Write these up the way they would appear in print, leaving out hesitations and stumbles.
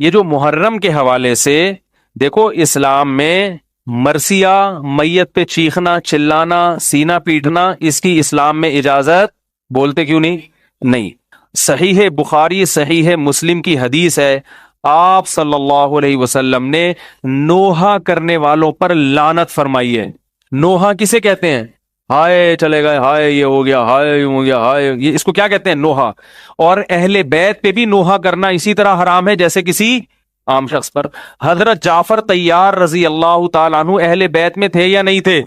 یہ جو محرم کے حوالے سے دیکھو، اسلام میں مرثیہ، میت پہ چیخنا، چلانا، سینہ پیٹنا، اس کی اسلام میں اجازت بولتے کیوں نہیں؟ صحیح بخاری صحیح مسلم کی حدیث ہے، آپ صلی اللہ علیہ وسلم نے نوحہ کرنے والوں پر لعنت فرمائی ہے۔ نوحہ کسے کہتے ہیں؟ ہائے چلے گئے، ہائے یہ ہو گیا، ہائے یہ ہو گیا، ہائے، یہ اس کو کیا کہتے ہیں؟ نوحہ۔ اور اہل بیت پہ بھی نوحہ کرنا اسی طرح حرام ہے جیسے کسی عام شخص پر۔ حضرت جعفر طیار رضی اللہ تعالیٰ عنہ اہل بیت میں تھے یا نہیں تھے؟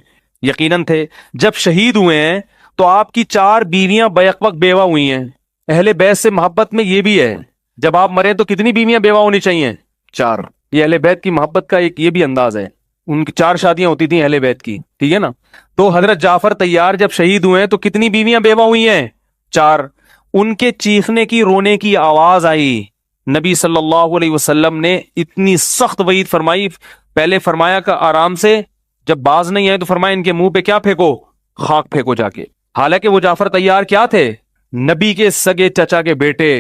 یقیناً تھے۔ جب شہید ہوئے ہیں تو آپ کی 4 بیویاں بیک وقت بیوہ ہوئی ہیں۔ اہل بیت سے محبت میں یہ بھی ہے، جب آپ مریں تو کتنی بیویاں بیوہ ہونی چاہیے؟ 4۔ یہ اہل بیت کی محبت کا ایک یہ بھی انداز ہے، ان کی 4 شادیاں ہوتی تھیں اہل بیت کی، ٹھیک ہے نا؟ تو حضرت جعفر طیار جب شہید ہوئے ہیں تو کتنی بیویاں بیوہ ہوئی ہیں؟ 4۔ ان کے چیخنے کی، رونے کی آواز آئی، نبی صلی اللہ علیہ وسلم نے اتنی سخت وعید فرمائی۔ پہلے فرمایا کہ آرام سے، جب باز نہیں آئے تو فرمایا ان کے منہ پہ کیا پھینکو؟ خاک پھینکو جا کے۔ حالانکہ وہ جعفر طیار کیا تھے؟ نبی کے سگے چچا کے بیٹے،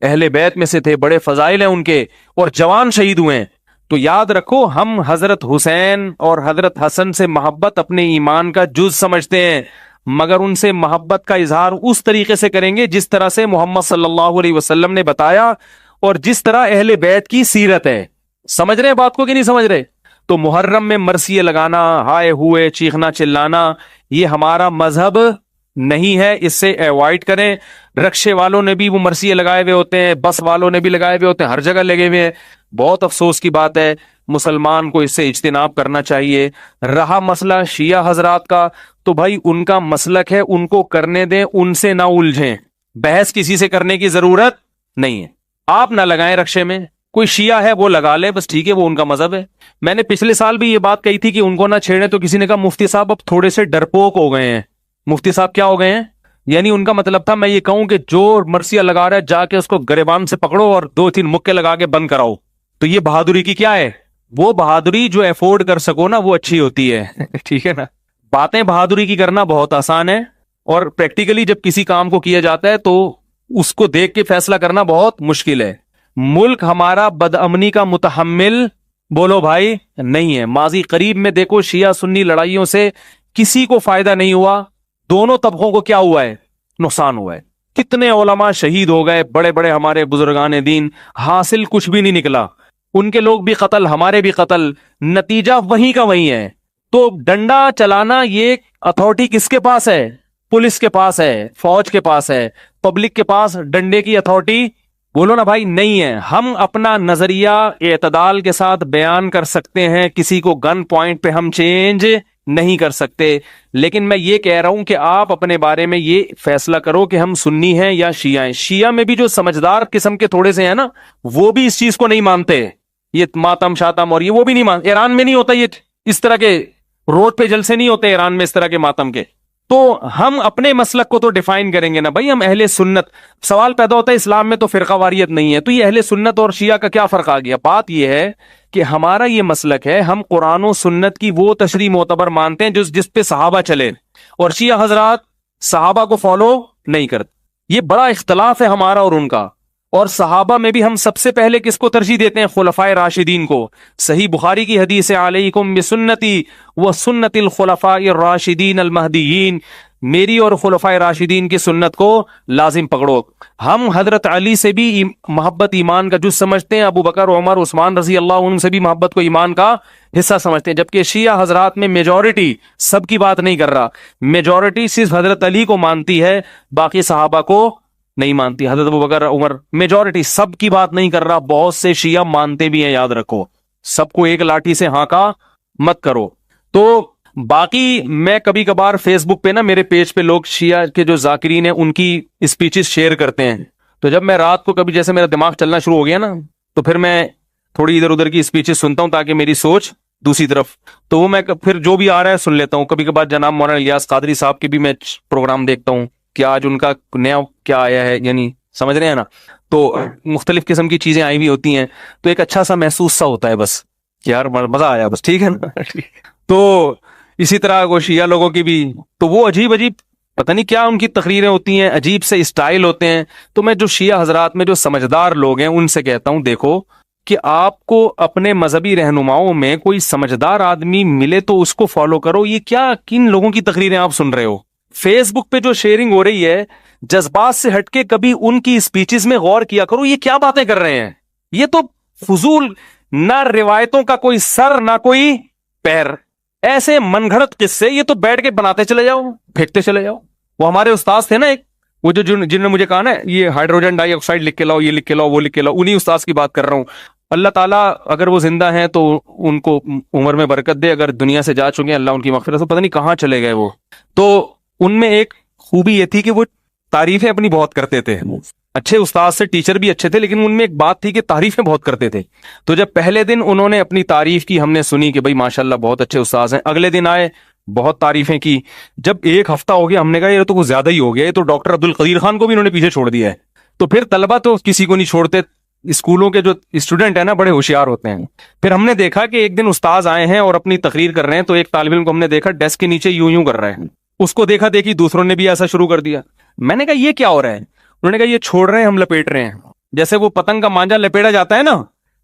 اہل بیت میں سے تھے، بڑے فضائل ہیں ان کے، اور جوان شہید ہوئے ہیں۔ تو یاد رکھو، ہم حضرت حسین اور حضرت حسن سے محبت اپنے ایمان کا جز سمجھتے ہیں، مگر ان سے محبت کا اظہار اس طریقے سے کریں گے جس طرح سے محمد صلی اللہ علیہ وسلم نے بتایا اور جس طرح اہل بیت کی سیرت ہے۔ سمجھ رہے ہیں بات کو کہ نہیں سمجھ رہے؟ تو محرم میں مرثیے لگانا، ہائے ہوئے، چیخنا چلانا، یہ ہمارا مذہب نہیں ہے، اس سے ایوائڈ کریں۔ رکشے والوں نے بھی وہ مرثیے لگائے ہوئے ہوتے ہیں، بس والوں نے بھی لگائے ہوئے ہوتے ہیں، ہر جگہ لگے ہوئے ہیں۔ بہت افسوس کی بات ہے، مسلمان کو اس سے اجتناب کرنا چاہیے۔ رہا مسئلہ شیعہ حضرات کا، تو بھائی ان کا مسلک ہے، ان کو کرنے دیں، ان سے نہ الجھیں، بحث کسی سے کرنے کی ضرورت نہیں ہے۔ آپ نہ لگائیں رکشے میں، کوئی شیعہ ہے وہ لگا لے، بس ٹھیک ہے، وہ ان کا مذہب ہے۔ میں نے پچھلے سال بھی یہ بات کہی تھی کہ ان کو نہ چھیڑیں، تو کسی نے کہا مفتی صاحب اب تھوڑے سے ڈرپوک ہو گئے ہیں۔ مفتی صاحب کیا ہو گئے ہیں؟ یعنی ان کا مطلب تھا میں یہ کہوں کہ جو مرثیہ لگا رہا ہے جا کے اس کو گریبان سے پکڑو اور 2-3 مکے لگا کے بند کراؤ۔ تو یہ بہادری کی کیا ہے؟ وہ بہادری جو افورڈ کر سکو نا، وہ اچھی ہوتی ہے ٹھیک ہے نا؟ باتیں بہادری کی کرنا بہت آسان ہے، اور پریکٹیکلی جب کسی کام کو کیا جاتا ہے تو اس کو دیکھ کے فیصلہ کرنا بہت مشکل ہے۔ ملک ہمارا بدامنی کا متحمل بولو بھائی نہیں ہے۔ ماضی قریب میں دیکھو، شیعہ سنی لڑائیوں سے کسی کو فائدہ نہیں ہوا، دونوں طبقوں کو کیا ہوا ہے؟ نقصان ہوا ہے۔ کتنے علماء شہید ہو گئے، بڑے بڑے ہمارے بزرگان دین، حاصل کچھ بھی نہیں نکلا۔ ان کے لوگ بھی قتل، ہمارے بھی قتل، نتیجہ وہی کا وہی ہے۔ تو ڈنڈا چلانا یہ اتھارٹی کس کے پاس ہے؟ پولیس کے پاس ہے، فوج کے پاس ہے۔ پبلک کے پاس ڈنڈے کی اتھارٹی بولو نا بھائی نہیں ہے۔ ہم اپنا نظریہ اعتدال کے ساتھ بیان کر سکتے ہیں، کسی کو گن پوائنٹ پہ ہم چینج نہیں کر سکتے، لیکن میں یہ کہہ رہا ہوں کہ آپ اپنے بارے میں یہ فیصلہ کرو کہ ہم سنی ہیں یا شیعہ ہیں۔ شیعہ میں بھی جو سمجھدار قسم کے تھوڑے سے ہیں نا، وہ بھی اس چیز کو نہیں مانتے، یہ ماتم شاتم اور یہ وہ بھی نہیں مانتے۔ ایران میں نہیں ہوتا یہ، اس طرح کے روڈ پہ جلسے نہیں ہوتے ایران میں اس طرح کے ماتم کے۔ تو ہم اپنے مسلک کو تو ڈیفائن کریں گے نا بھائی، ہم اہل سنت۔ سوال پیدا ہوتا ہے اسلام میں تو فرقہ واریت نہیں ہے، تو یہ اہل سنت اور شیعہ کا کیا فرق آ گیا؟ بات یہ ہے کہ ہمارا یہ مسلک ہے، ہم قرآن و سنت کی وہ تشریح معتبر مانتے ہیں جس پہ صحابہ چلے، اور شیعہ حضرات صحابہ کو فالو نہیں کرتے۔ یہ بڑا اختلاف ہے ہمارا اور ان کا۔ اور صحابہ میں بھی ہم سب سے پہلے کس کو ترجیح دیتے ہیں؟ خلفائے راشدین کو۔ صحیح بخاری کی حدیث ہے، علیکم بسنتی و سنت الخلفاء الراشدین المہدیین، میری اور خلفائے راشدین کی سنت کو لازم پکڑو۔ ہم حضرت علی سے بھی محبت ایمان کا جز سمجھتے ہیں، ابو بکر، عمر، عثمان رضی اللہ عنہ سے بھی محبت کو ایمان کا حصہ سمجھتے ہیں، جبکہ شیعہ حضرات میں میجورٹی، سب کی بات نہیں کر رہا، میجورٹی صرف حضرت علی کو مانتی ہے، باقی صحابہ کو نہیں مانتی۔ حضرت ابو بکر، عمر، میجورٹی، سب کی بات نہیں کر رہا، بہت سے شیعہ مانتے بھی ہیں، یاد رکھو، سب کو ایک لاٹھی سے ہانکا مت کرو۔ تو باقی میں کبھی کبھار فیس بک پہ نا، میرے پیج پہ لوگ شیعہ کے جو ذاکرین ہیں ان کی اسپیچز شیئر کرتے ہیں، تو جب میں رات کو کبھی جیسے میرا دماغ چلنا شروع ہو گیا نا، تو پھر میں تھوڑی ادھر ادھر کی اسپیچز سنتا ہوں تاکہ میری سوچ دوسری طرف، تو وہ میں پھر جو بھی آ رہا ہے سن لیتا ہوں۔ کبھی کبھار جناب مولانا الیاس قادری صاحب کے بھی میں پروگرام دیکھتا ہوں کہ آج ان کا نیا کیا آیا ہے، یعنی سمجھ رہے ہیں نا، تو مختلف قسم کی چیزیں آئی ہوئی ہوتی ہیں، تو ایک اچھا سا محسوس سا ہوتا ہے، بس یار مزہ آیا، بس ٹھیک ہے نا۔ تو اسی طرح وہ شیعہ لوگوں کی بھی، تو وہ عجیب عجیب پتہ نہیں کیا ان کی تقریریں ہوتی ہیں، عجیب سے اسٹائل ہوتے ہیں۔ تو میں جو شیعہ حضرات میں جو سمجھدار لوگ ہیں ان سے کہتا ہوں، دیکھو کہ آپ کو اپنے مذہبی رہنماؤں میں کوئی سمجھدار آدمی ملے تو اس کو فالو کرو. یہ کیا کن لوگوں کی تقریریں آپ سن رہے ہو؟ فیس بک پہ جو شیئرنگ ہو رہی ہے جذبات سے ہٹ کے کبھی ان کی اسپیچز میں غور کیا کرو. یہ کیا باتیں کر رہے ہیں؟ یہ تو فضول، نہ روایتوں کا کوئی سر نہ کوئی پیر، ایسے من گھڑت قصے. یہ تو بیٹھ کے بناتے چلے جاؤ، پھینکتے چلے جاؤ. وہ ہمارے استاذ تھے نا ایک، وہ جو جن نے مجھے کہا نا یہ ہائیڈروجن ڈائی آکسائڈ لکھ کے لاؤ، یہ لکھ کے لاؤ، وہ لکھ کے لاؤ، انہی استاذ کی بات کر رہا ہوں. اللہ تعالیٰ اگر وہ زندہ ہیں تو ان کو عمر میں برکت دے، اگر دنیا سے جا چکے ہیں اللہ ان کی مغفرت سے، پتہ نہیں کہاں چلے گئے وہ. تو ان میں ایک خوبی یہ تھی کہ وہ تعریفیں اپنی بہت کرتے تھے. اچھے استاد سے، ٹیچر بھی اچھے تھے، لیکن ان میں ایک بات تھی کہ تعریفیں بہت کرتے تھے. تو جب پہلے دن انہوں نے اپنی تعریف کی، ہم نے سنی کہ بھائی ماشاءاللہ بہت اچھے استاذ ہیں. اگلے دن آئے، بہت تعریفیں کی. جب ایک ہفتہ ہو گیا، ہم نے کہا یہ تو کچھ زیادہ ہی ہو گیا، یہ تو ڈاکٹر عبد القدیر خان کو بھی انہوں نے پیچھے چھوڑ دیا ہے. تو پھر طلبہ تو کسی کو نہیں چھوڑتے، اسکولوں کے جو اسٹوڈنٹ ہیں نا بڑے ہوشیار ہوتے ہیں. پھر ہم نے دیکھا کہ ایک دن استاذ آئے ہیں اور اپنی تقریر کر رہے ہیں، تو ایک طالب علم کو ہم نے دیکھا ڈیسک کے نیچے یوں یوں کر رہا ہے. اس کو دیکھا دیکھی دوسروں نے بھی ایسا شروع کر دیا. میں نے کہا یہ کیا ہو رہا ہے؟ انہوں نے کہا یہ چھوڑ رہے ہیں، ہم لپیٹ رہے ہیں. جیسے وہ پتنگ کا مانجا لپیٹا جاتا ہے نا،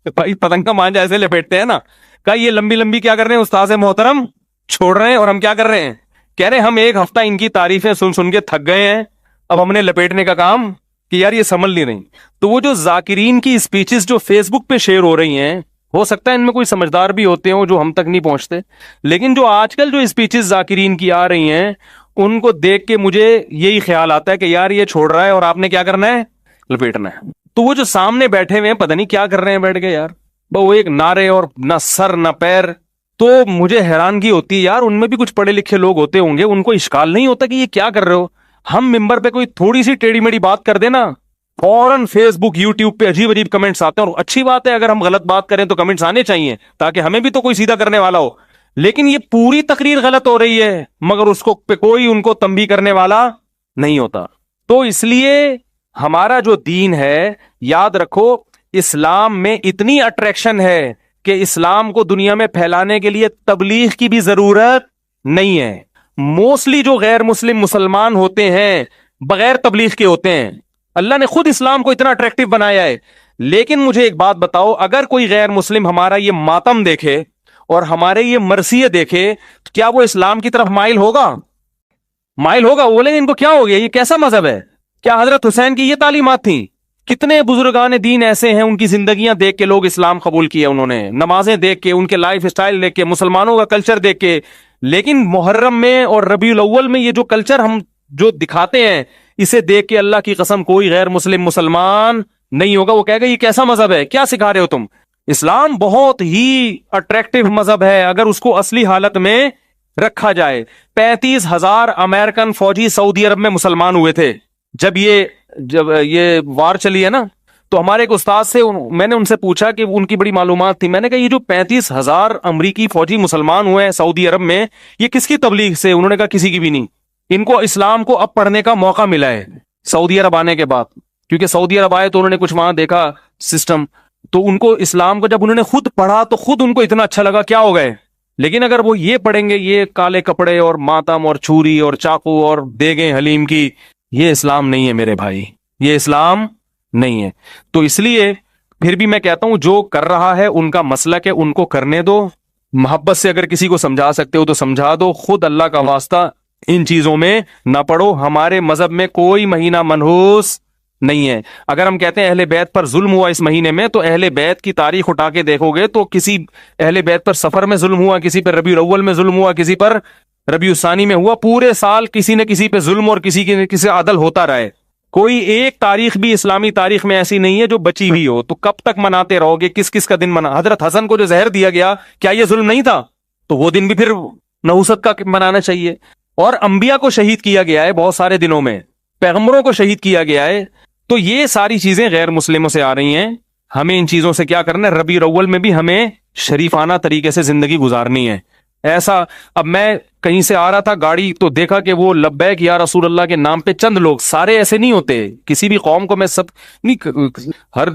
بھائی پتنگ کا مانجا ایسے لپیٹتے ہیں نا. کہا یہ لمبی لمبی کیا کر رہے ہیں استاذ محترم، چھوڑ رہے ہیں. اور ہم کیا کر رہے ہیں؟ کہہ رہے ہیں ہم ایک ہفتہ ان کی تعریفیں سن سن کے تھک گئے ہیں، اب ہم نے لپیٹنے کا کام کہ یار یہ سنبھل نہیں رہی. تو وہ جو ذاکرین کی اسپیچز جو فیس بک پہ شیئر ہو رہی ہیں، ہو سکتا ہے ان میں کوئی سمجھدار بھی ہوتے ہوں جو ہم تک نہیں پہنچتے، لیکن جو آج کل جو اسپیچز ذاکرین کی آ رہی ہیں ان کو دیکھ کے مجھے یہی خیال آتا ہے کہ یار یہ چھوڑ رہا ہے اور آپ نے کیا کرنا ہے؟ لپیٹنا ہے. تو وہ جو سامنے بیٹھے ہوئے ہیں پتہ نہیں کیا کر رہے ہیں بیٹھ کے یار، وہ ایک نعرے اور نہ سر نہ پیر. تو مجھے حیرانگی ہوتی ہے یار، ان میں بھی کچھ پڑھے لکھے لوگ ہوتے ہوں گے، ان کو اشکال نہیں ہوتا کہ یہ کیا کر رہے ہو. ہم ممبر پہ کوئی تھوڑی سی ٹیڑھی میڑھی بات کر دینا، فوراً فیس بک یوٹیوب پہ عجیب عجیب کمنٹس آتے ہیں. اور اچھی بات ہے اگر ہم غلط بات کریں تو کمنٹس آنے چاہیے تاکہ ہمیں بھی تو کوئی سیدھا کرنے والا ہو. لیکن یہ پوری تقریر غلط ہو رہی ہے مگر اس کو پہ کوئی ان کو تنبیہ کرنے والا نہیں ہوتا. تو اس لیے ہمارا جو دین ہے، یاد رکھو اسلام میں اتنی اٹریکشن ہے کہ اسلام کو دنیا میں پھیلانے کے لیے تبلیغ کی بھی ضرورت نہیں ہے. موسٹلی جو غیر مسلم مسلمان ہوتے ہیں بغیر تبلیغ کے ہوتے ہیں. اللہ نے خود اسلام کو اتنا اٹریکٹیو بنایا ہے. لیکن مجھے ایک بات بتاؤ، اگر کوئی غیر مسلم ہمارا یہ ماتم دیکھے اور ہمارے یہ مرثیے دیکھے تو کیا وہ اسلام کی طرف مائل ہوگا؟ مائل ہوگا؟ وہ بولیں گے ان کو کیا ہو گیا، یہ کیسا مذہب ہے؟ کیا حضرت حسین کی یہ تعلیمات تھیں؟ کتنے بزرگان دین ایسے ہیں ان کی زندگیاں دیکھ کے لوگ اسلام قبول کیا انہوں نے، نمازیں دیکھ کے، ان کے لائف سٹائل دیکھ کے، مسلمانوں کا کلچر دیکھ کے. لیکن محرم میں اور ربیع الاول میں یہ جو کلچر ہم جو دکھاتے ہیں، اسے دیکھ کے اللہ کی قسم کوئی غیر مسلم مسلمان نہیں ہوگا. وہ کہے گا یہ کیسا مذہب ہے، کیا سکھا رہے ہو تم؟ اسلام بہت ہی اٹریکٹیو مذہب ہے اگر اس کو اصلی حالت میں رکھا جائے. 35,000 امریکن فوجی سعودی عرب میں مسلمان ہوئے تھے جب یہ وار چلی ہے نا. تو ہمارے ایک استاد سے میں نے ان سے پوچھا کہ ان کی بڑی معلومات تھی. میں نے کہا یہ جو 35,000 امریکی فوجی مسلمان ہوئے ہیں سعودی عرب میں، یہ کس کی تبلیغ سے؟ انہوں نے کہا کسی کی بھی نہیں. ان کو اسلام کو اب پڑھنے کا موقع ملا ہے سعودی عرب آنے کے بعد، کیونکہ سعودی عرب آئے تو انہوں نے کچھ وہاں دیکھا سسٹم، تو ان کو اسلام کو جب انہوں نے خود پڑھا تو خود ان کو اتنا اچھا لگا کیا ہو گئے. لیکن اگر وہ یہ پڑھیں گے یہ کالے کپڑے اور ماتم اور چھری اور چاقو اور دیگیں حلیم کی، یہ اسلام نہیں ہے میرے بھائی، یہ اسلام نہیں ہے. تو اس لیے پھر بھی میں کہتا ہوں جو کر رہا ہے ان کا مسلک ہے، ان کو کرنے دو. محبت سے اگر کسی کو سمجھا سکتے ہو تو سمجھا دو. خود اللہ کا واسطہ ان چیزوں میں نہ پڑھو. ہمارے مذہب میں کوئی مہینہ منحوس نہیں ہے. اگر ہم کہتے ہیں اہل بیت پر ظلم ہوا اس مہینے میں، تو اہل بیت کی تاریخ اٹھا کے دیکھو گے تو کسی اہل بیت پر سفر میں ظلم ہوا، کسی پر ربیع الاول میں ظلم ہوا، کسی پر ربیع الثانی میں ہوا. پورے سال کسی نہ کسی پہ ظلم اور کسی عدل ہوتا رہے. کوئی ایک تاریخ بھی اسلامی تاریخ میں ایسی نہیں ہے جو بچی ہوئی ہو. تو کب تک مناتے رہو گے؟ کس کس کا دن منا؟ حضرت حسن کو جو زہر دیا گیا کیا یہ ظلم نہیں تھا؟ تو وہ دن بھی پھر نحوست کا منانا چاہیے. اور انبیاء کو شہید کیا گیا ہے بہت سارے دنوں میں، پیغمبروں کو شہید کیا گیا ہے. تو یہ ساری چیزیں غیر مسلموں سے آ رہی ہیں. ہمیں ان چیزوں سے کیا کرنا ہے؟ ربیع الاول میں بھی ہمیں شریفانہ طریقے سے زندگی گزارنی ہے. ایسا اب میں کہیں سے آ رہا تھا گاڑی تو دیکھا کہ وہ لبیک یا رسول اللہ کے نام پہ چند لوگ، سارے ایسے نہیں ہوتے. کسی بھی قوم کو میں سب نہیں، ہر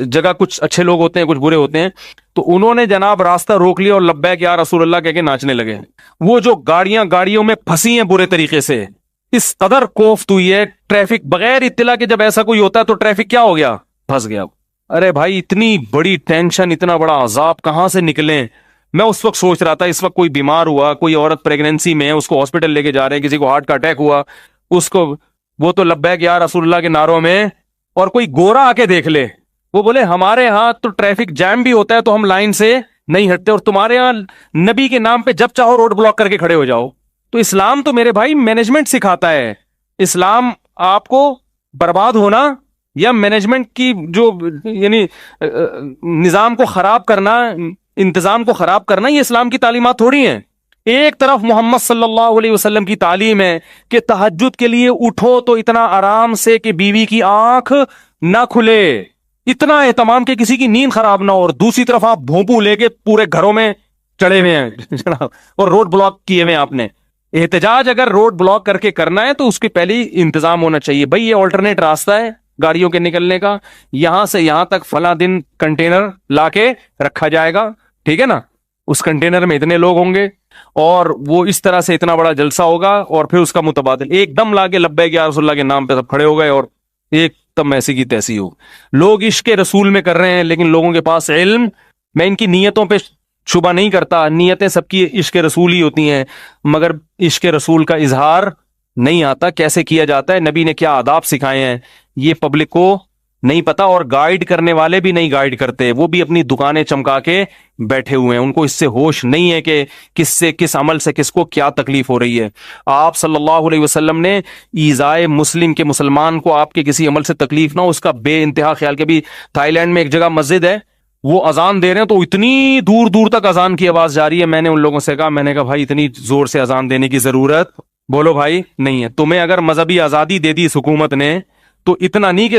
جگہ کچھ اچھے لوگ ہوتے ہیں کچھ برے ہوتے ہیں. تو انہوں نے جناب راستہ روک لیا اور لبیک یا رسول اللہ کہہ کے ناچنے لگے. وہ جو گاڑیوں میں پھنسی ہیں برے طریقے سے، اس قدر کوفت ہوئی ہے ٹریفک بغیر اطلاع کے. جب ایسا کوئی ہوتا ہے تو ٹریفک کیا ہو گیا؟ پھنس گیا. ارے بھائی اتنی بڑی ٹینشن, اتنا بڑا عذاب کہاں سے نکلیں. میں اس وقت سوچ رہا تھا, اس وقت کوئی بیمار ہوا, کوئی عورت پریگنینسی میں ہے, اس کو ہاسپٹل لے کے جا رہے ہیں, کسی کو ہارٹ کا اٹیک ہوا, اس کو وہ تو لبیک یا رسول اللہ کے نعروں میں, اور کوئی گورا آ کے دیکھ لے, وہ بولے ہمارے ہاں تو ٹریفک جام بھی ہوتا ہے تو ہم لائن سے نہیں ہٹتے, اور تمہارے ہاں نبی کے نام پہ جب چاہو روڈ بلاک کر کے کھڑے ہو جاؤ. تو اسلام تو میرے بھائی مینجمنٹ سکھاتا ہے. اسلام آپ کو برباد ہونا یا مینجمنٹ کی جو یعنی نظام کو خراب کرنا, انتظام کو خراب کرنا, یہ اسلام کی تعلیمات تھوڑی ہیں. ایک طرف محمد صلی اللہ علیہ وسلم کی تعلیم ہے کہ تہجد کے لیے اٹھو تو اتنا آرام سے کہ بیوی کی آنکھ نہ کھلے, اتنا اہتمام کہ کسی کی نیند خراب نہ ہو, اور دوسری طرف آپ بھونپو لے کے پورے گھروں میں چڑھے ہوئے ہیں اور روڈ بلاک کیے ہوئے ہیں آپ نے. احتجاج اگر روڈ بلاک کر کے کرنا ہے تو اس کے پہلے ہی انتظام ہونا چاہیے. بھائی یہ آلٹرنیٹ راستہ ہے گاڑیوں کے نکلنے کا, یہاں سے یہاں تک فلاں دن کنٹینر لا کے رکھا جائے گا, ٹھیک ہے نا, اس کنٹینر میں اتنے لوگ ہوں گے اور وہ اس طرح سے اتنا بڑا جلسہ ہوگا, اور پھر اس کا متبادل ایک دم لا کے لبیک یا رسول اللہ کے نام پہ سب کھڑے ہو گئے اور ایک دم ایسی کی تیسی ہو. لوگ عشق رسول میں کر رہے ہیں لیکن لوگوں کے پاس علم, میں ان کی نیتوں پہ شبہ نہیں کرتا, نیتیں سب کی عشق رسول ہی ہوتی ہیں, مگر عشق رسول کا اظہار نہیں آتا, کیسے کیا جاتا ہے, نبی نے کیا آداب سکھائے ہیں, یہ پبلک کو نہیں پتا, اور گائیڈ کرنے والے بھی نہیں گائیڈ کرتے, وہ بھی اپنی دکانیں چمکا کے بیٹھے ہوئے ہیں, ان کو اس سے ہوش نہیں ہے کہ کس سے کس عمل سے کس کو کیا تکلیف ہو رہی ہے. آپ صلی اللہ علیہ وسلم نے ایذائے مسلم کے مسلمان کو آپ کے کسی عمل سے تکلیف نہ ہو اس کا بے انتہا خیال. کے بھی تھائی لینڈ میں ایک جگہ مسجد ہے, وہ اذان دے رہے ہیں تو اتنی دور دور تک اذان کی آواز جا رہی ہے. میں نے ان لوگوں سے کہا, میں نے کہا بھائی اتنی زور سے اذان دینے کی ضرورت, بولو بھائی, نہیں ہے. تمہیں اگر مذہبی آزادی دے دی اس حکومت نے تو اتنا نہیں کہ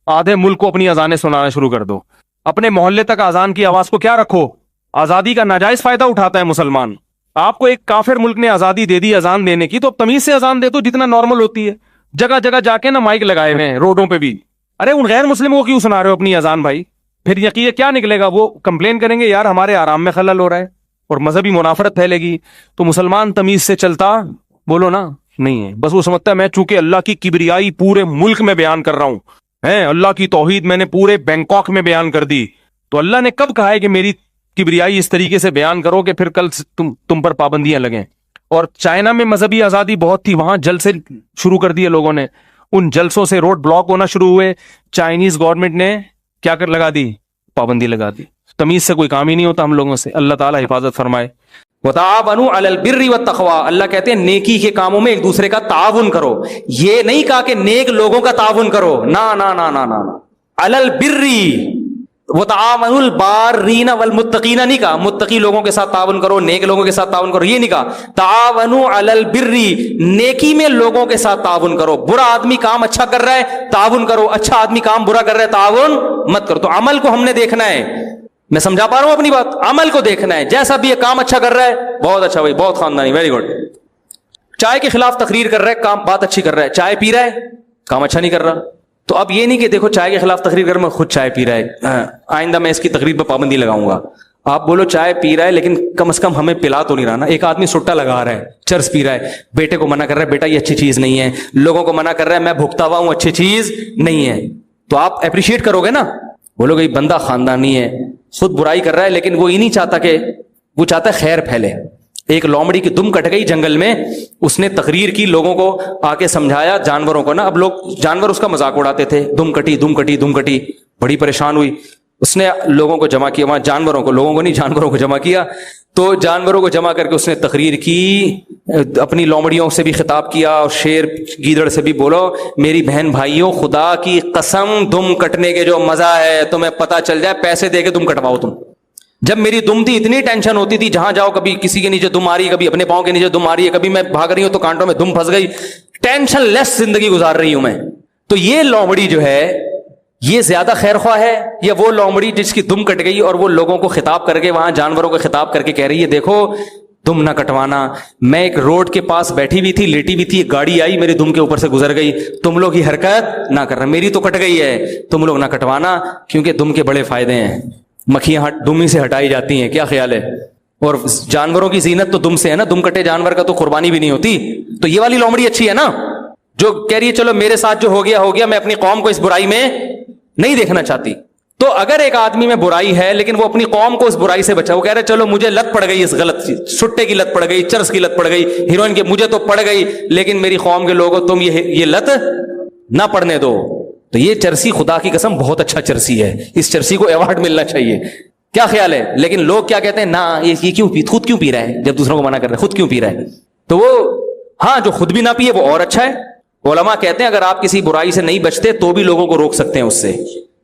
آدھے ملک کو اپنی اذانیں سنانا شروع کر دو, اپنے محلے تک اذان کی آواز کو کیا رکھو. آزادی کا ناجائز فائدہ اٹھاتا ہے مسلمان. آپ کو ایک کافر ملک نے آزادی دے دی اذان دینے کی, تو اب تمیز سے اذان دے تو جتنا نارمل ہوتی ہے. جگہ جگہ جا کے نا مائک لگائے ہوئے ہیں روڈوں پہ بھی, ارے ان غیر مسلموں کو کیوں سنا رہے ہو اپنی اذان بھائی. پھر یقین کیا نکلے گا, وہ کمپلین کریں گے یار ہمارے آرام میں خلل ہو رہا ہے, اور مذہبی منافرت پھیلے گی. تو مسلمان تمیز سے چلتا, بولو نا, نہیں ہے. بس وہ سمجھتا ہے میں چونکہ اللہ کی کبریائی پورے ملک میں بیان کر رہا ہوں, اللہ کی توحید میں نے پورے بینکاک میں بیان کر دی, تو اللہ نے کب کہا ہے کہ میری کبریائی اس طریقے سے بیان کرو کہ پھر کل تم پر پابندیاں لگیں. اور چائنا میں مذہبی آزادی بہت تھی, وہاں جلسے شروع کر دیے لوگوں نے, ان جلسوں سے روڈ بلاک ہونا شروع ہوئے. چائنیز گورنمنٹ نے کیا کر لگا دی, پابندی لگا دی. تمیز سے کوئی کام ہی نہیں ہوتا ہم لوگوں سے. اللہ تعالیٰ حفاظت فرمائے. وَتَعَاوَنُوا عَلَى الْبِرِّ وَالتَّقْوَىٰ, اللہ کہتے ہیں نیکی کے کاموں میں ایک دوسرے کا تعاون کرو. یہ نہیں کہا کہ نیک لوگوں کا تعاون کرو, نا نا نا نا نا, عَلَى الْبِرِّ. وَتَعَاوَنُوا الْبَارِّينَ وَالْمُتَّقِينَ نہیں کہا متقی لوگوں کے ساتھ تعاون کرو, نیک لوگوں کے ساتھ تعاون کرو, یہ نہیں کہا. تعاونوا علی البر, نیکی میں لوگوں کے ساتھ تعاون کرو. برا آدمی کام اچھا کر رہا ہے تعاون کرو, اچھا آدمی کام برا کر رہا ہے تعاون مت کرو. تو عمل کو ہم نے دیکھنا ہے. میں سمجھا پا رہا ہوں اپنی بات, عمل کو دیکھنا ہے. جیسا بھی یہ کام اچھا کر رہا ہے بہت اچھا بھائی, بہت خاندانی, ویری گڈ. چائے کے خلاف تقریر کر رہا ہے, کام بات اچھی کر رہا ہے. چائے پی رہا ہے, کام اچھا نہیں کر رہا. تو اب یہ نہیں کہ دیکھو چائے کے خلاف تقریر کر میں خود چائے پی رہا ہے, آئندہ میں اس کی تقریر پہ پابندی لگاؤں گا. آپ بولو چائے پی رہا ہے لیکن کم از کم ہمیں پلا تو نہیں رہا نا. ایک آدمی سٹا لگا رہا ہے, چرس پی رہا ہے, بیٹے کو منع کر رہا ہے بیٹا یہ اچھی چیز نہیں ہے, لوگوں کو منع کر رہا ہے میں بھگتا ہوا ہوں اچھی چیز نہیں ہے, تو آپ اپریشیٹ کرو گے نا. بولو گے بندہ خاندانی ہے, خود برائی کر رہا ہے لیکن وہ ہی نہیں چاہتا کہ, وہ چاہتا ہے خیر پھیلے. ایک لومڑی کی دم کٹ گئی جنگل میں, اس نے تقریر کی, لوگوں کو آ کے سمجھایا, جانوروں کو نا, اب لوگ جانور اس کا مذاق اڑاتے تھے, دم کٹی دم کٹی دم کٹی, بڑی پریشان ہوئی. اس نے لوگوں کو جمع کیا, وہاں جانوروں کو, لوگوں کو نہیں جانوروں کو جمع کیا. تو جانوروں کو جمع کر کے اس نے تقریر کی, اپنی لومڑیوں سے بھی خطاب کیا اور شیر گیدڑ سے بھی, بولو میری بہن بھائیوں خدا کی قسم دم کٹنے کے جو مزہ ہے تمہیں پتہ چل جائے, پیسے دے کے دم کٹواؤ تم. جب میری دم تھی اتنی ٹینشن ہوتی تھی, جہاں جاؤ کبھی کسی کے نیچے دم آ رہی ہے, کبھی اپنے پاؤں کے نیچے دم آ رہی ہے, کبھی میں بھاگ رہی ہوں تو کانٹوں میں دم پھنس گئی, ٹینشن لیس زندگی گزار رہی ہوں میں. تو یہ لومڑی جو ہے یہ زیادہ خیر خواہ ہے یا وہ لومڑی جس کی دم کٹ گئی اور وہ لوگوں کو خطاب کر کے, وہاں جانوروں کو خطاب کر کے کہہ رہی ہے دیکھو دم نہ کٹوانا, میں ایک روڈ کے پاس بیٹھی ہوئی تھی, لیٹی ہوئی تھی, ایک گاڑی آئی میری دم کے اوپر سے گزر گئی, تم لوگ یہ حرکت نہ کرنا, میری تو کٹ گئی ہے تم لوگ نہ کٹوانا کیونکہ دم کے بڑے فائدے ہیں. مکھیاں دم ہی سے ہٹائی جاتی ہیں, کیا خیال ہے؟ اور جانوروں کی زینت تو دم سے ہے نا, دم کٹے جانور کا تو قربانی بھی نہیں ہوتی. تو یہ والی لومڑی اچھی ہے نا, جو کہہ رہی ہے چلو میرے ساتھ جو ہو گیا ہو گیا, میں اپنی قوم کو اس برائی میں نہیں دیکھنا چاہتی. تو اگر ایک آدمی میں برائی ہے لیکن وہ اپنی قوم کو اس برائی سے بچا, وہ کہہ رہے چلو مجھے لت پڑ گئی اس غلط سٹے کی لت پڑ گئی, چرس کی لت پڑ گئی, ہیروئن کی مجھے تو پڑ گئی, لیکن میری قوم کے لوگوں تم یہ لت نہ پڑنے دو. تو یہ چرسی خدا کی قسم بہت اچھا چرسی ہے, اس چرسی کو ایوارڈ ملنا چاہیے. کیا خیال ہے؟ لیکن لوگ کیا کہتے ہیں, نہ یہ کیوں خود کیوں پی رہا ہے, جب دوسروں کو منع کر رہے ہیں خود کیوں پی رہا ہے. تو وہ ہاں جو خود بھی نہ پیے وہ اور اچھا ہے. علماء کہتے ہیں اگر آپ کسی برائی سے نہیں بچتے تو بھی لوگوں کو روک سکتے ہیں اس سے.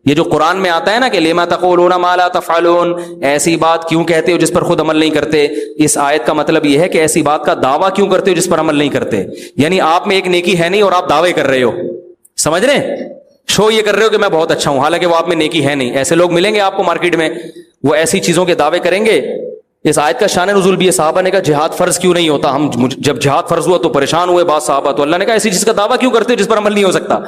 یہ جو قرآن میں آتا ہے نا کہ لما تقولون ما لا تفعلون, ایسی بات کیوں کہتے ہو جس پر خود عمل نہیں کرتے, اس آیت کا مطلب یہ ہے کہ ایسی بات کا دعویٰ کیوں کرتے ہو جس پر عمل نہیں کرتے. یعنی آپ میں ایک نیکی ہے نہیں اور آپ دعوے کر رہے ہو, سمجھ رہے ہیں, شو یہ کر رہے ہو کہ میں بہت اچھا ہوں, حالانکہ وہ آپ میں نیکی ہے نہیں. ایسے لوگ ملیں گے آپ کو مارکیٹ میں, وہ ایسی چیزوں کے دعوے کریں گے. اس آیت کا شان نزول بھی ہے, صحابہ نے کہا جہاد فرض کیوں نہیں ہوتا, ہم جب جہاد فرض ہوا تو پریشان ہوئے بعض صحابہ, تو اللہ نے کہا ایسی چیز کا دعویٰ کیوں کرتے ہو جس پر عمل نہیں ہو سکتا.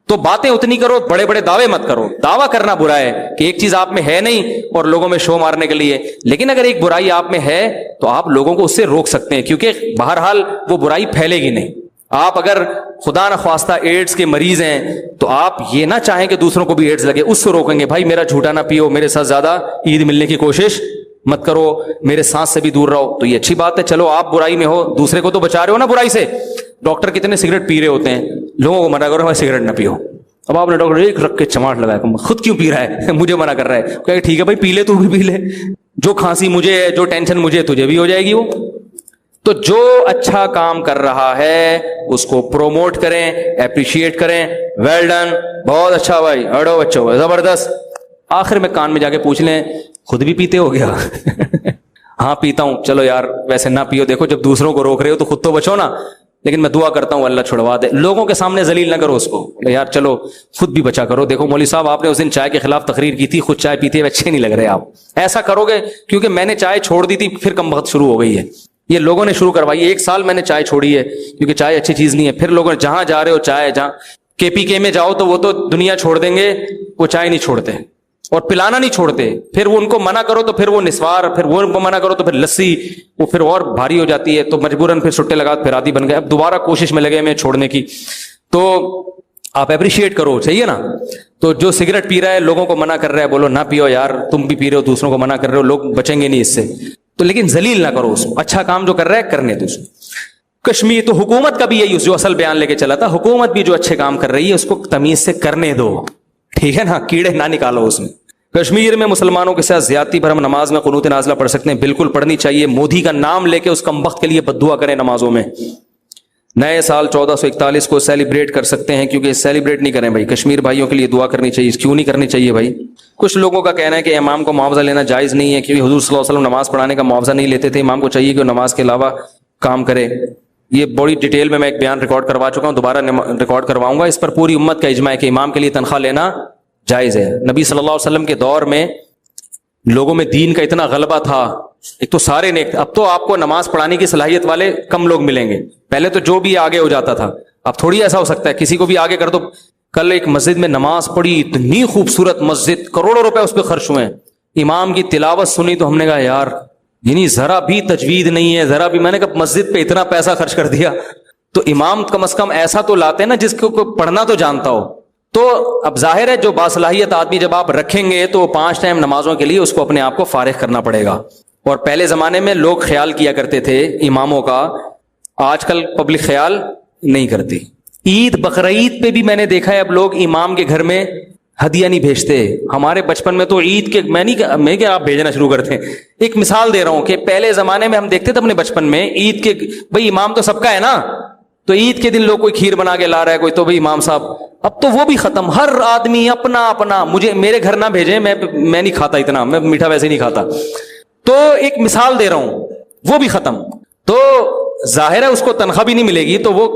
تو باتیں اتنی کرو, بڑے بڑے دعوے مت کرو. دعویٰ کرنا برا ہے کہ ایک چیز آپ میں ہے نہیں اور لوگوں میں شو مارنے کے لیے, لیکن اگر ایک برائی آپ میں ہے تو آپ لوگوں کو اس سے روک سکتے ہیں, کیونکہ بہرحال وہ برائی پھیلے گی نہیں. آپ اگر خدا نخواستہ ایڈز کے مریض ہیں تو آپ یہ نہ چاہیں کہ دوسروں کو بھی ایڈز لگے, اس سے روکیں گے, بھائی میرا جھوٹا نہ پیو, میرے ساتھ زیادہ عید ملنے کی کوشش مت کرو, میرے سانس سے بھی دور رہو. تو یہ اچھی بات ہے, چلو آپ برائی میں ہو, دوسرے کو تو بچا رہے ہو نا برائی سے. ڈاکٹر کتنے سگریٹ پی رہے ہوتے ہیں, لوگوں کو منع کرو بھائی سگریٹ نہ پیو. اب آپ نے ڈاکٹر ایک رکھ کے چماٹ لگایا, خود کیوں پی رہا ہے, مجھے منع کر رہا ہے. کہ ٹھیک ہے بھائی پی لے, تو بھی پی لے, جو کھانسی مجھے ہے, جو ٹینشن مجھے, تجھے بھی ہو جائے گی وہ. تو جو اچھا کام کر رہا ہے اس کو پروموٹ کریں, اپریشیٹ کریں, ویل ڈن, بہت اچھا بھائی, اڑو بچوں زبردست. آخر میں کان میں جا کے پوچھ لیں خود بھی پیتے ہو گیا؟ ہاں پیتا ہوں. چلو یار ویسے نہ پیو, دیکھو جب دوسروں کو روک رہے ہو تو خود تو بچو نا, لیکن میں دعا کرتا ہوں اللہ چھڑوا دے. لوگوں کے سامنے ذلیل نہ کرو اس کو, یار چلو خود بھی بچا کرو. دیکھو مولوی صاحب آپ نے اس دن چائے کے خلاف تقریر کی تھی, خود چائے پیتے ہوئے اچھے نہیں لگ رہے آپ. ایسا کرو گے کیونکہ میں نے چائے چھوڑ دی تھی, پھر کم وقت شروع ہو گئی ہے. یہ لوگوں نے شروع کروائی ہے, 1 سال میں نے چائے چھوڑی ہے کیونکہ چائے اچھی چیز نہیں ہے. پھر لوگوں نے جہاں جا رہے ہو چائے, جہاں KPK میں جاؤ تو وہ تو دنیا چھوڑ دیں گے, وہ چائے نہیں چھوڑتے اور پلانا نہیں چھوڑتے. پھر وہ ان کو منع کرو تو پھر وہ نسوار, پھر وہ ان کو منع کرو تو پھر لسی, وہ پھر اور بھاری ہو جاتی ہے, تو مجبوراً پھر سٹے لگا پھر عادی بن گئے. اب دوبارہ کوشش میں لگے میں چھوڑنے کی. تو آپ اپریشیٹ کرو, صحیح ہے نا. تو جو سگریٹ پی رہا ہے لوگوں کو منع کر رہا ہے, بولو نہ پیو یار, تم بھی پی رہے ہو, دوسروں کو منع کر رہے ہو, لوگ بچیں گے نہیں اس سے. تو لیکن ذلیل نہ کرو اس کو, اچھا کام جو کر رہا ہے کرنے دو اس کو. کشمیر تو حکومت کا بھی یہی جو اصل بیان لے کے چلا تھا, حکومت بھی جو اچھے کام کر رہی ہے اس کو تمیز سے کرنے دو, ٹھیک ہے نا, کیڑے نہ نکالو اس میں. کشمیر میں مسلمانوں کے ساتھ زیادتی پر ہم نماز میں قنوت نازلہ پڑھ سکتے ہیں, بالکل پڑھنی چاہیے. مودی کا نام لے کے اس کمبخت کے لیے بد دعا کریں نمازوں میں. نئے سال 1441 کو سیلیبریٹ کر سکتے ہیں, کیونکہ سیلیبریٹ نہیں کریں بھائی, کشمیر بھائیوں کے لیے دعا کرنی چاہیے. کیوں نہیں کرنی چاہیے بھائی؟ کچھ لوگوں کا کہنا ہے کہ امام کو معاوضہ لینا جائز نہیں ہے, کیونکہ حضور صلی اللہ علیہ وسلم نماز پڑھانے کا معاوضہ نہیں لیتے تھے. امام کو چاہیے کہ وہ نماز کے علاوہ کام کرے. یہ بڑی ڈیٹیل میں ایک بیان ریکارڈ کروا چکا ہوں, دوبارہ ریکارڈ کرواؤں گا. اس پر پوری امت کا اجماع ہے کہ امام کے لیے تنخواہ لینا جائز ہے. نبی صلی اللہ علیہ وسلم کے دور میں لوگوں میں دین کا اتنا غلبہ تھا, ایک تو سارے نیک, اب تو آپ کو نماز پڑھانے کی صلاحیت والے کم لوگ ملیں گے. پہلے تو جو بھی آگے ہو جاتا تھا, اب تھوڑی ایسا ہو سکتا ہے کسی کو بھی آگے کر دو. کل ایک مسجد میں نماز پڑھی, اتنی خوبصورت مسجد, کروڑوں روپے اس پہ خرچ ہوئے. امام کی تلاوت سنی تو ہم نے کہا یار یعنی ذرا بھی تجوید نہیں ہے, ذرا بھی. میں نے کہا مسجد پہ اتنا پیسہ خرچ کر دیا, تو امام کم از کم ایسا تو لاتے ہیں نا جس کو پڑھنا تو جانتا ہو. تو اب ظاہر ہے جو باصلاحیت آدمی جب آپ رکھیں گے تو 5 ٹائم نمازوں کے لیے اس کو اپنے آپ کو فارغ کرنا پڑے گا. اور پہلے زمانے میں لوگ خیال کیا کرتے تھے اماموں کا, آج کل پبلک خیال نہیں کرتی. عید بقرعید پہ بھی میں نے دیکھا ہے اب لوگ امام کے گھر میں ہدیہ نہیں بھیجتے. ہمارے بچپن میں تو عید کے میں کیا آپ بھیجنا شروع کرتے ہیں. ایک مثال دے رہا ہوں کہ پہلے زمانے میں ہم دیکھتے تھے اپنے بچپن میں عید کے, بھائی امام تو سب کا ہے نا, تو عید کے دن لوگ کوئی کھیر بنا کے لا رہا ہے کوئی, تو بھائی امام صاحب. اب تو وہ بھی ختم, ہر آدمی اپنا اپنا, مجھے میرے گھر نہ بھیجیں, میں نہیں کھاتا اتنا, میں میٹھا ویسے نہیں کھاتا. تو ایک مثال دے رہا ہوں, وہ بھی ختم. تو ظاہر ہے اس کو تنخواہ بھی نہیں ملے گی, تو وہ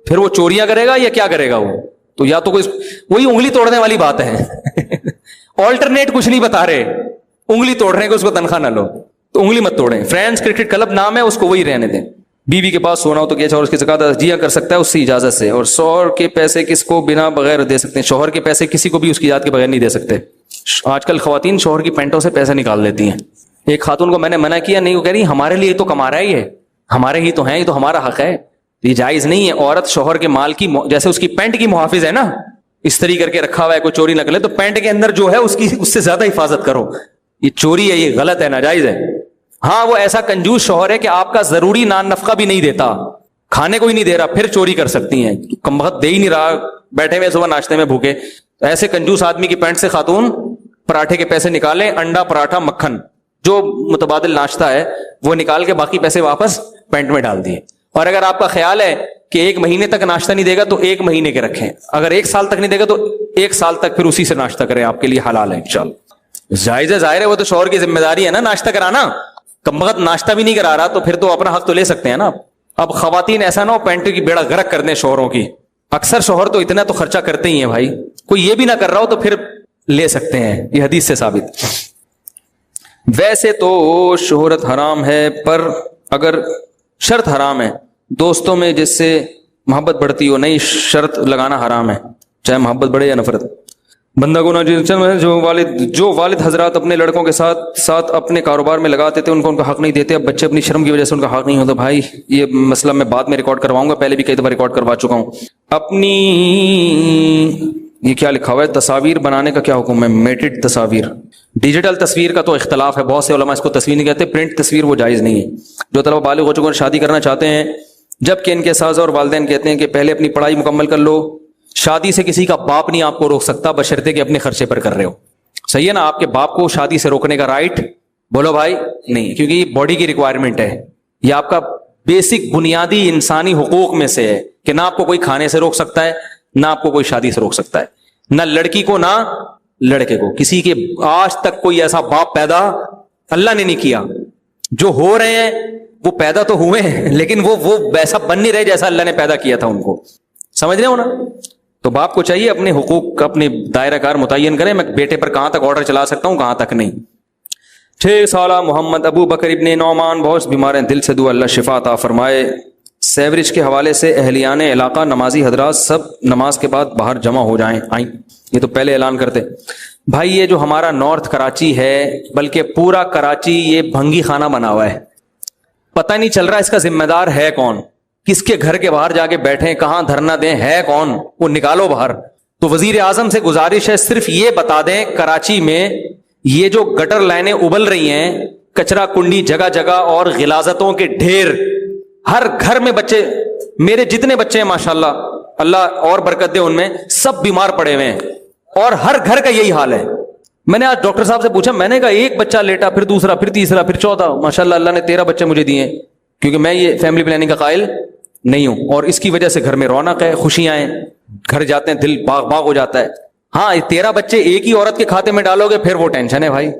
پھر وہ چوریاں کرے گا یا کیا کرے گا وہ, تو یا تو کوئی وہی انگلی توڑنے والی بات ہے. آلٹرنیٹ کچھ نہیں بتا رہے, انگلی توڑ رہے ہیں کہ اس کو تنخواہ نہ لو, تو انگلی مت توڑیں. فرینڈز کرکٹ کلب نام ہے, اس کو وہی رہنے دیں. بیوی کے پاس سونا ہو تو کیا اور اس کی زکات جیا کر سکتا ہے اس سے اجازت سے. اور شوہر کے پیسے کس کو بنا بغیر دے سکتے ہیں؟ شوہر کے پیسے کسی کو بھی اس کی اجازت کے بغیر نہیں دے سکتے. آج کل خواتین شوہر کی پینٹوں سے پیسے نکال لیتی ہیں. ایک خاتون کو میں نے منع کیا, نہیں, وہ کہہ رہی ہمارے لیے تو کما رہا ہے, یہ ہمارے ہی تو ہیں, یہ تو ہمارا حق ہے, یہ جائز نہیں ہے. عورت شوہر کے مال کی, جیسے اس کی پینٹ کی محافظ ہے نا, استری کر کے رکھا ہوا ہے, کوئی چوری نہ کر لے, تو پینٹ کے اندر جو ہے اس سے زیادہ حفاظت کرو. یہ چوری ہے, یہ غلط ہے, ناجائز ہے. ہاں وہ ایسا کنجوس شوہر ہے کہ آپ کا ضروری نان نفقہ بھی نہیں دیتا, کھانے کو ہی نہیں دے رہا, پھر چوری کر سکتی ہیں. کم وقت دے ہی نہیں رہا, بیٹھے ہوئے صبح ناشتے میں بھوکے. ایسے کنجوس آدمی کی پینٹ سے خاتون پراٹھے کے پیسے نکالیں, انڈا پراٹھا مکھن جو متبادل ناشتہ ہے وہ نکال کے باقی پیسے واپس پینٹ میں ڈال دیے. اور اگر آپ کا خیال ہے کہ 1 مہینے تک ناشتہ نہیں دے گا تو 1 مہینے کے رکھیں, اگر 1 سال تک نہیں دے گا تو 1 سال تک پھر اسی سے ناشتہ کریں, آپ کے لیے حلال ہے انشاءاللہ. جائز ہے, ظاہر ہے, وہ تو شوہر کی ذمہ داری ہے نا ناشتہ کرانا. کم وقت ناشتہ بھی نہیں کرا رہا تو پھر تو اپنا حق تو لے سکتے ہیں نا. اب خواتین ایسا نہ ہو پینٹ کی بیڑا غرق کر دیں شوہروں کی. اکثر شوہر تو اتنا تو خرچہ کرتے ہی ہیں بھائی, کوئی یہ بھی نہ کر رہا ہو تو پھر لے سکتے ہیں, یہ حدیث سے ثابت. ویسے تو شہرت حرام ہے, پر اگر شرط حرام ہے, دوستوں میں جس سے محبت بڑھتی ہو, نہیں شرط لگانا حرام ہے, چاہے محبت بڑھے یا نفرت. بندہ کو نہ جو والد حضرات اپنے لڑکوں کے ساتھ اپنے کاروبار میں لگاتے تھے ان کو ان کا حق نہیں دیتے. اب بچے اپنی شرم کی وجہ سے ان کا حق نہیں ہوتا. بھائی یہ مسئلہ میں بعد میں ریکارڈ کرواؤں گا, پہلے بھی کئی دفعہ ریکارڈ کروا چکا ہوں. اپنی یہ کیا لکھا ہوا ہے, تصاویر بنانے کا کیا حکم ہے؟ میٹڈ تصاویر, ڈیجیٹل تصویر کا تو اختلاف ہے, بہت سے علماء اس کو تصویر نہیں کہتے. پرنٹ تصویر وہ جائز نہیں ہے. جو طلبہ بالغ ہو چکے ہیں شادی کرنا چاہتے ہیں, جبکہ ان کے ساز اور والدین کہتے ہیں کہ پہلے اپنی پڑھائی مکمل کر لو. شادی سے کسی کا باپ نہیں آپ کو روک سکتا, بشرطے کہ اپنے خرچے پر کر رہے ہو. صحیح ہے نا, آپ کے باپ کو شادی سے روکنے کا رائٹ بولو بھائی نہیں, کیونکہ یہ باڈی کی ریکوائرمنٹ ہے, یہ آپ کا بیسک بنیادی انسانی حقوق میں سے ہے کہ نہ آپ کو کوئی کھانے سے روک سکتا ہے, نہ آپ کو کوئی شادی سے روک سکتا ہے, نہ لڑکی کو نہ لڑکے کو. کسی کے آج تک کوئی ایسا باپ پیدا اللہ نے نہیں کیا. جو ہو رہے ہیں وہ پیدا تو ہوئے ہیں لیکن وہ ویسا بن نہیں رہے جیسا اللہ نے پیدا کیا تھا ان کو. سمجھ رہے ہو نا؟ تو باپ کو چاہیے اپنے حقوق کا اپنے دائرہ کار متعین کریں, میں بیٹے پر کہاں تک آرڈر چلا سکتا ہوں کہاں تک نہیں. 6 سالہ محمد ابو بکر ابن نعمان بہت بیمار ہیں, دل سے دعا اللہ شفا عطا فرمائے. سیوریج کے حوالے سے اہلیان علاقہ نمازی حضرات سب نماز کے بعد باہر جمع ہو جائیں. آئیں, یہ تو پہلے اعلان کرتے بھائی. یہ جو ہمارا نارتھ کراچی ہے, بلکہ پورا کراچی یہ بھنگی خانہ بنا ہوا ہے, پتہ نہیں چل رہا اس کا ذمہ دار ہے کون, کس کے گھر کے باہر جا کے بیٹھیں, کہاں دھرنا دیں, ہے کون, وہ نکالو باہر. تو وزیر اعظم سے گزارش ہے صرف یہ بتا دیں کراچی میں یہ جو گٹر لائنیں ابل رہی ہیں, کچرا کنڈی جگہ جگہ اور غلاظتوں کے ڈھیر, ہر گھر میں بچے, میرے جتنے بچے ہیں ماشاءاللہ اللہ اور برکت دے ان میں, سب بیمار پڑے ہوئے ہیں اور ہر گھر کا یہی حال ہے. میں نے آج ڈاکٹر صاحب سے پوچھا, میں نے کہا ایک بچہ لیٹا, پھر دوسرا, پھر تیسرا, پھر چوتھا. ماشاءاللہ اللہ نے 13 بچے مجھے دیے, کیونکہ میں یہ فیملی پلاننگ کا قائل نہیں ہوں, اور اس کی وجہ سے گھر میں رونق ہے, خوشیاں ہیں, گھر جاتے ہیں دل باغ باغ ہو جاتا ہے. ہاں 13 بچے ایک ہی عورت کے کھاتے میں ڈالو گے پھر وہ ٹینشن ہے بھائی.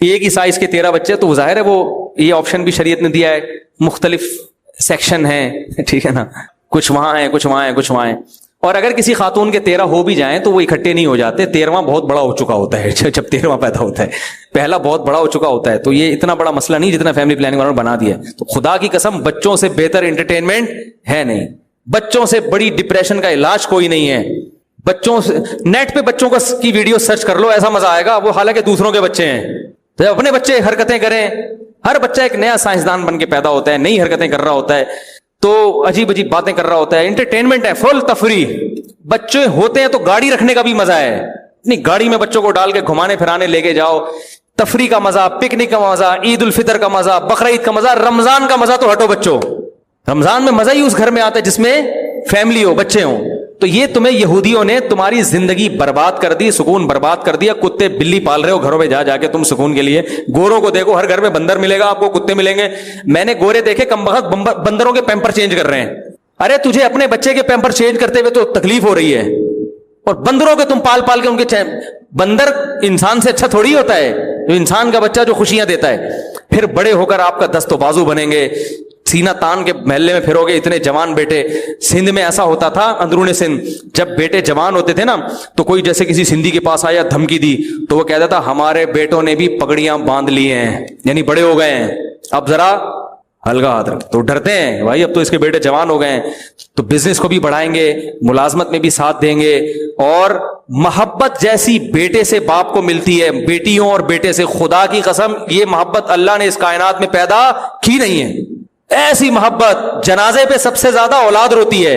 ایک ہی سائز کے 13 بچے, تو ظاہر ہے وہ یہ آپشن بھی شریعت نے دیا ہے, مختلف سیکشن ہیں, ٹھیک ہے نا, کچھ وہاں ہیں, کچھ وہاں ہیں, کچھ وہاں ہیں. اور اگر کسی خاتون کے 13 ہو بھی جائیں تو وہ اکٹھے نہیں ہو جاتے, 13واں بہت بڑا ہو چکا ہوتا ہے جب 13واں پیدا ہوتا ہے, پہلا بہت بڑا ہو چکا ہوتا ہے. تو یہ اتنا بڑا مسئلہ نہیں جتنا فیملی پلاننگ والوں نے بنا دیا ہے. تو خدا کی قسم بچوں سے بہتر انٹرٹینمنٹ ہے نہیں, بچوں سے بڑی ڈپریشن کا علاج کوئی نہیں ہے. بچوں سے نیٹ پہ بچوں کی ویڈیو سرچ کر لو, ایسا مزہ آئے گا. وہ حالانکہ دوسروں کے بچے ہیں, تو اپنے بچے حرکتیں کریں. ہر بچہ ایک نیا سائنسدان بن کے پیدا ہوتا ہے, نئی حرکتیں کر رہا ہوتا ہے, تو عجیب عجیب باتیں کر رہا ہوتا ہے. انٹرٹینمنٹ ہے, فل تفریح. بچے ہوتے ہیں تو گاڑی رکھنے کا بھی مزہ ہے, نہیں گاڑی میں بچوں کو ڈال کے گھمانے پھرانے لے کے جاؤ, تفریح کا مزہ, پکنک کا مزہ, عید الفطر کا مزہ, بقرعید کا مزہ, رمضان کا مزہ تو ہٹو بچوں, رمضان میں مزہ ہی اس گھر میں آتا ہے جس میں فیملی ہو, بچے ہوں. تو یہ تمہیں یہودیوں نے تمہاری زندگی برباد کر دی, سکون برباد کر دیا. کتے بلی پال رہے ہو گھروں میں جا کے تم سکون کے لیے. گوروں کو دیکھو, ہر گھر میں بندر ملے گا آپ کو, کتے ملیں گے. میں نے گورے دیکھے کم بخت بندروں کے پیمپر چینج کر رہے ہیں. ارے تجھے اپنے بچے کے پیمپر چینج کرتے ہوئے تو تکلیف ہو رہی ہے, اور بندروں کے تم پال پال کے ان کے بندر انسان سے اچھا تھوڑی ہوتا ہے, جو انسان کا بچہ جو خوشیاں دیتا ہے. پھر بڑے ہو کر آپ کا دست و بازو بنیں گے, سینہ تان کے محلے میں پھرو گے. اتنے جوان بیٹے سندھ میں ایسا ہوتا تھا, اندرون سندھ جب بیٹے جوان ہوتے تھے نا, تو کوئی جیسے کسی سندھی کے پاس آیا دھمکی دی تو وہ کہتا تھا ہمارے بیٹوں نے بھی پگڑیاں باندھ لی ہیں, یعنی بڑے ہو گئے ہیں, اب ذرا ہلکا ہاتھ رکھ. تو ڈرتے ہیں بھائی, اب تو اس کے بیٹے جوان ہو گئے ہیں, تو بزنس کو بھی بڑھائیں گے, ملازمت میں بھی ساتھ دیں گے. اور محبت جیسی بیٹے سے باپ کو ملتی ہے, بیٹیوں اور بیٹے سے, خدا کی قسم یہ محبت اللہ نے اس کائنات میں پیدا کی نہیں ہے. ایسی محبت, جنازے پہ سب سے زیادہ اولاد روتی ہے.